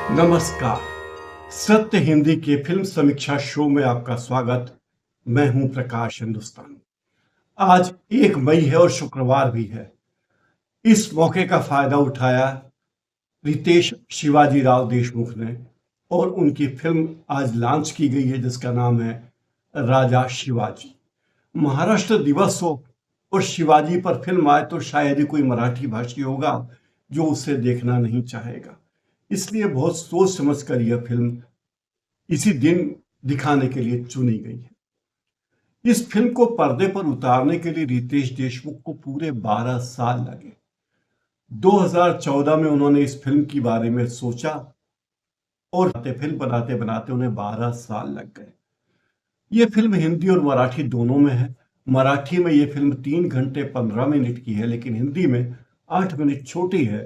नमस्कार। सत्य हिंदी के फिल्म समीक्षा शो में आपका स्वागत। मैं हूं प्रकाश हिंदुस्तानी। आज 1 मई है और शुक्रवार भी है। इस मौके का फायदा उठाया रितेश शिवाजी राव देशमुख ने और उनकी फिल्म आज लॉन्च की गई है जिसका नाम है राजा शिवाजी। महाराष्ट्र दिवस हो और शिवाजी पर फिल्म आए तो शायद ही कोई मराठी भाषी होगा जो उसे देखना नहीं चाहेगा। इसलिए बहुत सोच समझकर यह फिल्म इसी दिन दिखाने के लिए चुनी गई है। इस फिल्म को पर्दे पर उतारने के लिए रितेश देशमुख को पूरे 12 साल लगे। 2014 में उन्होंने इस फिल्म के बारे में सोचा और फिल्म बनाते बनाते उन्हें 12 साल लग गए। ये फिल्म हिंदी और मराठी दोनों में है। मराठी में ये फिल्म 3 घंटे 15 मिनट की है, लेकिन हिंदी में 8 मिनट छोटी है।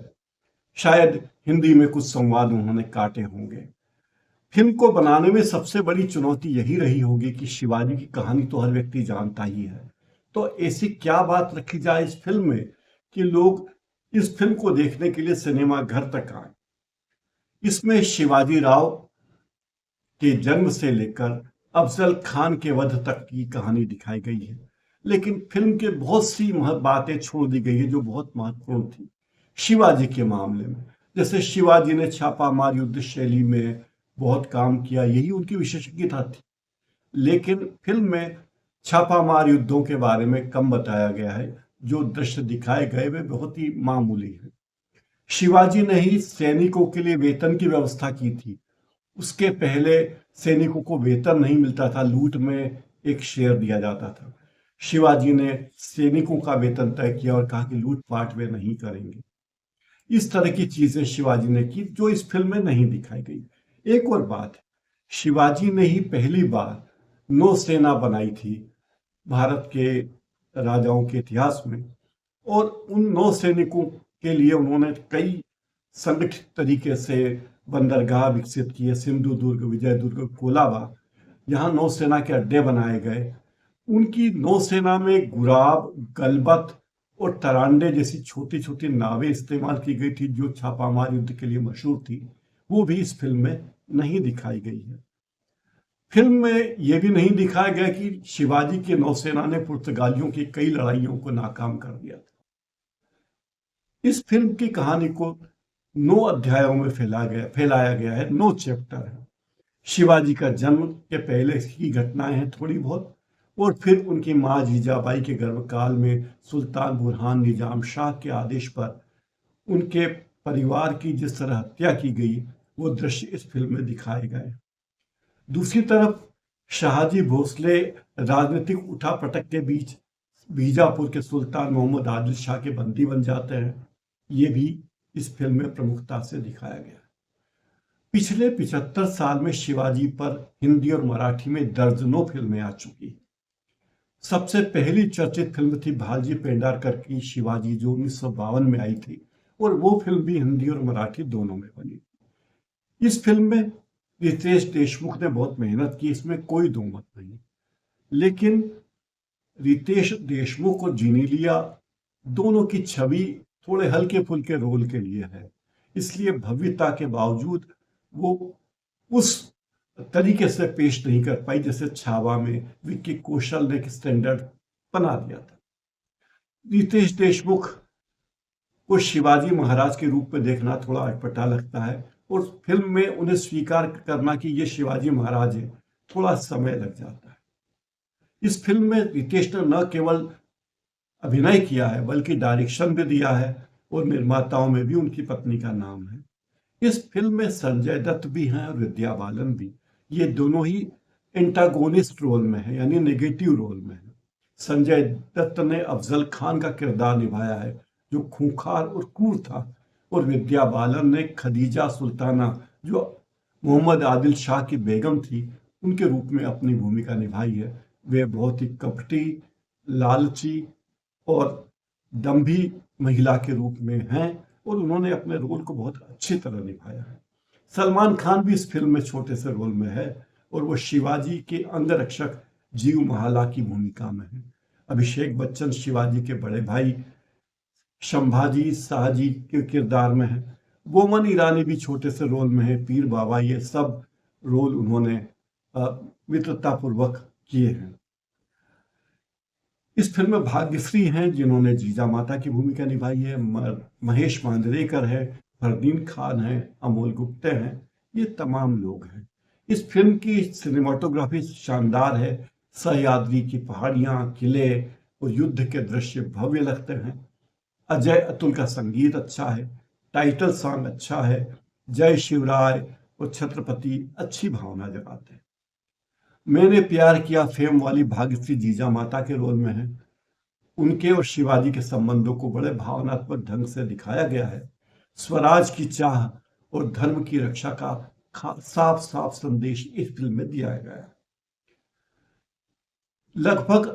शायद हिंदी में कुछ संवाद उन्होंने काटे होंगे। फिल्म को बनाने में सबसे बड़ी चुनौती यही रही होगी कि शिवाजी की कहानी तो हर व्यक्ति जानता ही है, तो ऐसी क्या बात रखी जाए इस फिल्म में कि लोग इस फिल्म को देखने के लिए सिनेमा घर तक आए। इसमें शिवाजी राव के जन्म से लेकर अफजल खान के वध तक की कहानी दिखाई गई है, लेकिन फिल्म के बहुत सी बातें छोड़ दी गई है जो बहुत महत्वपूर्ण थी शिवाजी के मामले में। जैसे शिवाजी ने छापामार युद्ध शैली में बहुत काम किया, यही उनकी विशेषज्ञता थी, लेकिन फिल्म में छापामार युद्धों के बारे में कम बताया गया है। जो दृश्य दिखाए गए वे बहुत ही मामूली है। शिवाजी ने ही सैनिकों के लिए वेतन की व्यवस्था की थी। उसके पहले सैनिकों को वेतन नहीं मिलता था, लूट में एक शेयर दिया जाता था। शिवाजी ने सैनिकों का वेतन तय किया और कहा कि लूटपाट वे नहीं करेंगे। इस तरह की चीजें शिवाजी ने की जो इस फिल्म में नहीं दिखाई गई। एक और बात है, शिवाजी ने ही पहली बार नौसेना बनाई थी भारत के राजाओं के इतिहास में, और उन नौसैनिकों के लिए उन्होंने कई संगठित तरीके से बंदरगाह विकसित किए। सिंधु दुर्ग, विजय दुर्ग, कोलाबा, यहाँ नौसेना के अड्डे बनाए गए। उनकी नौसेना में गुराब, गलबत और तरांडे जैसी छोटी छोटी नावें इस्तेमाल की गई थी जो छापामार युद्ध के लिए मशहूर थी। वो भी इस फिल्म में नहीं दिखाई गई है। फिल्म में यह भी नहीं दिखाया गया कि शिवाजी की नौसेना ने पुर्तगालियों की कई लड़ाइयों को नाकाम कर दिया था। इस फिल्म की कहानी को 9 अध्यायों में फैलाया गया है। 9 चैप्टर है। शिवाजी का जन्म के पहले की घटनाएं हैं थोड़ी बहुत, और फिर उनकी माँ जीजाबाई के गर्भकाल में सुल्तान बुरहान निजाम शाह के आदेश पर उनके परिवार की जिस तरह हत्या की गई वो दृश्य इस फिल्म में दिखाए गए। दूसरी तरफ शाहजी भोसले राजनीतिक उठापटक के बीच बीजापुर के सुल्तान मोहम्मद आदिल शाह के बंदी बन जाते हैं। ये भी इस फिल्म में प्रमुखता से दिखाया गया। पिछले 75 साल में शिवाजी पर हिंदी और मराठी में दर्जनों फिल्में आ चुकी। सबसे पहली चर्चित फिल्म थी भालजी पेंडारकर की शिवाजी, जो 1952 में आई थी, और वो फिल्म भी हिंदी और मराठी दोनों में बनी। इस फिल्म में रितेश देशमुख ने बहुत मेहनत की, इसमें कोई दो मत नहीं, लेकिन रितेश देशमुख और जिनीलिया दोनों की छवि थोड़े हल्के फुल्के रोल के लिए है, इसलिए भव्यता के बावजूद वो उस तरीके से पेश नहीं कर पाई जैसे छावा में विक्की कौशल ने स्टैंडर्ड बना दिया था। रितेश देशमुख को शिवाजी महाराज के रूप में देखना थोड़ा अटपटा लगता है, और फिल्म में उन्हें स्वीकार करना कि ये शिवाजी महाराज है थोड़ा समय लग जाता है। इस फिल्म में रितेश ने न केवल अभिनय किया है बल्कि डायरेक्शन भी दिया है, और निर्माताओं में भी उनकी पत्नी का नाम है। इस फिल्म में संजय दत्त भी हैं और विद्या बालन भी। ये दोनों ही एंटागोनिस्ट रोल में है, यानी नेगेटिव रोल में है। संजय दत्त ने अफजल खान का किरदार निभाया है जो खूंखार और क्रूर था, और विद्या बालन ने खदीजा सुल्ताना जो मोहम्मद आदिल शाह की बेगम थी उनके रूप में अपनी भूमिका निभाई है। वे बहुत ही कपटी, लालची और दंभी महिला के रूप में हैं, और उन्होंने अपने रोल को बहुत अच्छी तरह निभाया है। सलमान खान भी इस फिल्म में छोटे से रोल में है, और वो शिवाजी के अंगरक्षक जीव महाला की भूमिका में है। अभिषेक बच्चन शिवाजी के बड़े भाई संभाजी शाहजी के किरदार में है। बोमन ईरानी भी छोटे से रोल में है, पीर बाबा, ये सब रोल उन्होंने मित्रतापूर्वक किए हैं। इस फिल्म में भाग्यश्री हैं जिन्होंने जीजा माता की भूमिका निभाई है, महेश मांजरेकर है, फरदीन खान है, अमोल गुप्ते हैं, ये तमाम लोग हैं। इस फिल्म की सिनेमाटोग्राफी शानदार है, सह्याद्री की पहाड़ियां, किले और युद्ध के दृश्य भव्य लगते हैं। अजय अतुल का संगीत अच्छा है, टाइटल सॉन्ग अच्छा है, जय शिवराय और छत्रपति अच्छी भावना जगाते हैं। मैंने प्यार किया फेम वाली भाग्यश्री जीजा माता के रोल में है। उनके और शिवाजी के संबंधों को बड़े भावनात्मक ढंग से दिखाया गया है। स्वराज की चाह और धर्म की रक्षा का साफ साफ संदेश इस फिल्म में दिया गया है। लगभग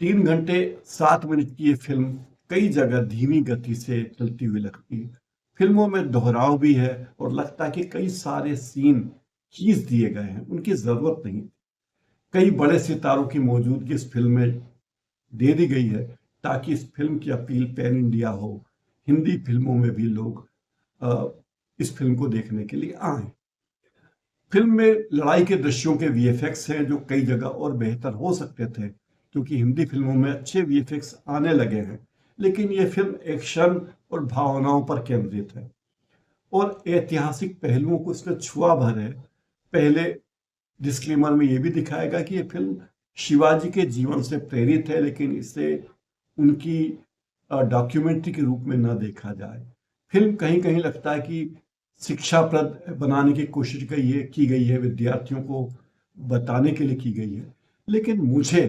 3 घंटे 7 मिनट की ये फिल्म कई जगह धीमी गति से चलती हुई लगती है। फिल्मों में दोहराव भी है और लगता है कि कई सारे सीन खींच दिए गए हैं, उनकी जरूरत नहीं। कई बड़े सितारों की मौजूदगी इस फिल्म में दे दी गई है ताकि इस फिल्म की अपील पैन इंडिया हो, हिंदी फिल्मों में भी लोग इस फिल्म को देखने के लिए आए। फिल्म में लड़ाई के दृश्यों के वीएफएक्स हैं जो कई जगह और बेहतर हो सकते थे, क्योंकि हिंदी फिल्मों में अच्छे वीएफएक्स आने लगे हैं, लेकिन ये फिल्म एक्शन और भावनाओं पर केंद्रित है और ऐतिहासिक पहलुओं को इसमें छुआ भर है। पहले डिस्क्लेमर में ये भी दिखाएगा कि ये फिल्म शिवाजी के जीवन से प्रेरित है, लेकिन इसे उनकी डॉक्यूमेंट्री के रूप में न देखा जाए। फिल्म कहीं कहीं लगता है कि शिक्षाप्रद बनाने की कोशिश की गई है, विद्यार्थियों को बताने के लिए की गई है, लेकिन मुझे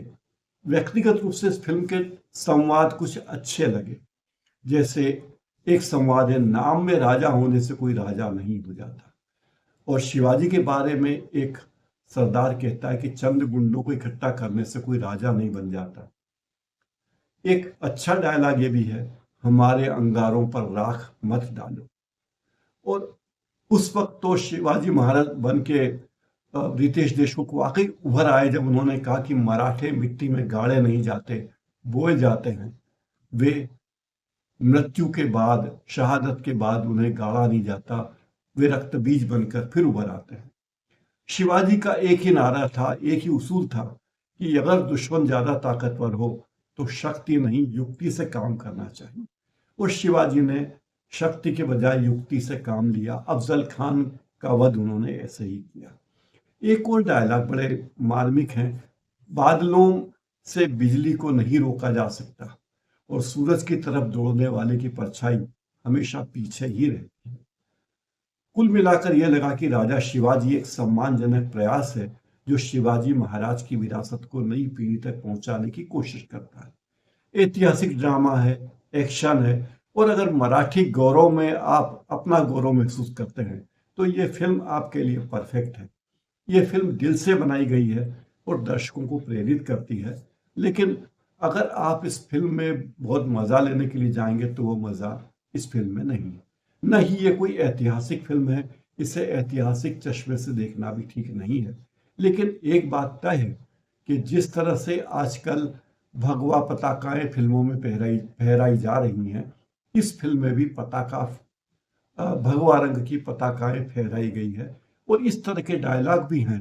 व्यक्तिगत रूप से इस फिल्म के संवाद कुछ अच्छे लगे। जैसे एक संवाद है, नाम में राजा होने से कोई राजा नहीं हो जाता, और शिवाजी के बारे में एक सरदार कहता है कि चंद गुंडों को इकट्ठा करने से कोई राजा नहीं बन जाता। एक अच्छा डायलॉग ये भी है, हमारे अंगारों पर राख मत डालो। और उस वक्त तो शिवाजी महाराज बन के रितेश देशमुख वाकई उभर आए जब उन्होंने कहा कि मराठे मिट्टी में गाड़े नहीं जाते, बोए जाते हैं। वे मृत्यु के बाद, शहादत के बाद उन्हें गाड़ा नहीं जाता, वे रक्त बीज बनकर फिर उभर आते हैं। शिवाजी का एक ही नारा था, एक ही उसूल था कि अगर दुश्मन ज्यादा ताकतवर हो तो शक्ति नहीं, युक्ति से काम करना चाहिए। और शिवाजी ने शक्ति के बजाय युक्ति से काम लिया। अफजल खान का वध उन्होंने ऐसे ही किया। एक और डायलॉग बड़े मार्मिक है, बादलों से बिजली को नहीं रोका जा सकता और सूरज की तरफ दौड़ने वाले की परछाई हमेशा पीछे ही रहती है। कुल मिलाकर यह लगा कि राजा शिवाजी एक सम्मानजनक प्रयास है जो शिवाजी महाराज की विरासत को नई पीढ़ी तक पहुंचाने की कोशिश करता है। ऐतिहासिक ड्रामा है, एक्शन है, और अगर मराठी गौरव में आप अपना गौरव महसूस करते हैं तो ये फिल्म आपके लिए परफेक्ट है। ये फिल्म दिल से बनाई गई है और दर्शकों को प्रेरित करती है, लेकिन अगर आप इस फिल्म में बहुत मजा लेने के लिए जाएंगे तो वो मजा इस फिल्म में नहीं। न ही ये कोई ऐतिहासिक फिल्म है, इसे ऐतिहासिक चश्मे से देखना भी ठीक नहीं है। लेकिन एक बात तय है कि जिस तरह से आजकल भगवा पताकाएं फिल्मों में फहराई जा रही हैं, इस फिल्म में भी भगवा रंग की पताकाएं फहराई गई है। और इस तरह के डायलॉग भी हैं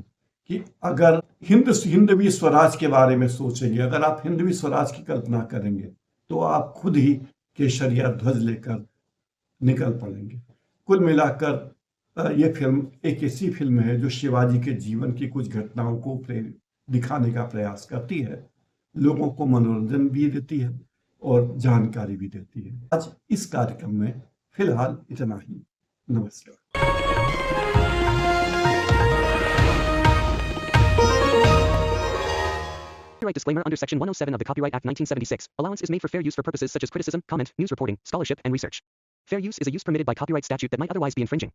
कि अगर हिंदवी स्वराज के बारे में सोचेंगे, अगर आप हिंदवी स्वराज की कल्पना करेंगे तो आप खुद ही केसरिया ध्वज लेकर निकल पड़ेंगे। कुल मिलाकर यह फिल्म एक ऐसी फिल्म है जो शिवाजी के जीवन की कुछ घटनाओं को दिखाने का प्रयास करती है, लोगों को मनोरंजन भी देती है और जानकारी भी देती है। आज इस कार्यक्रम में फिलहाल इतना ही। नमस्कार। Copyright disclaimer under Section 107 of the Copyright Act 1976. Allowance is made for fair use for purposes such as criticism, comment, news reporting, scholarship, and research. Fair use is a use permitted by copyright statute that might otherwise be infringing.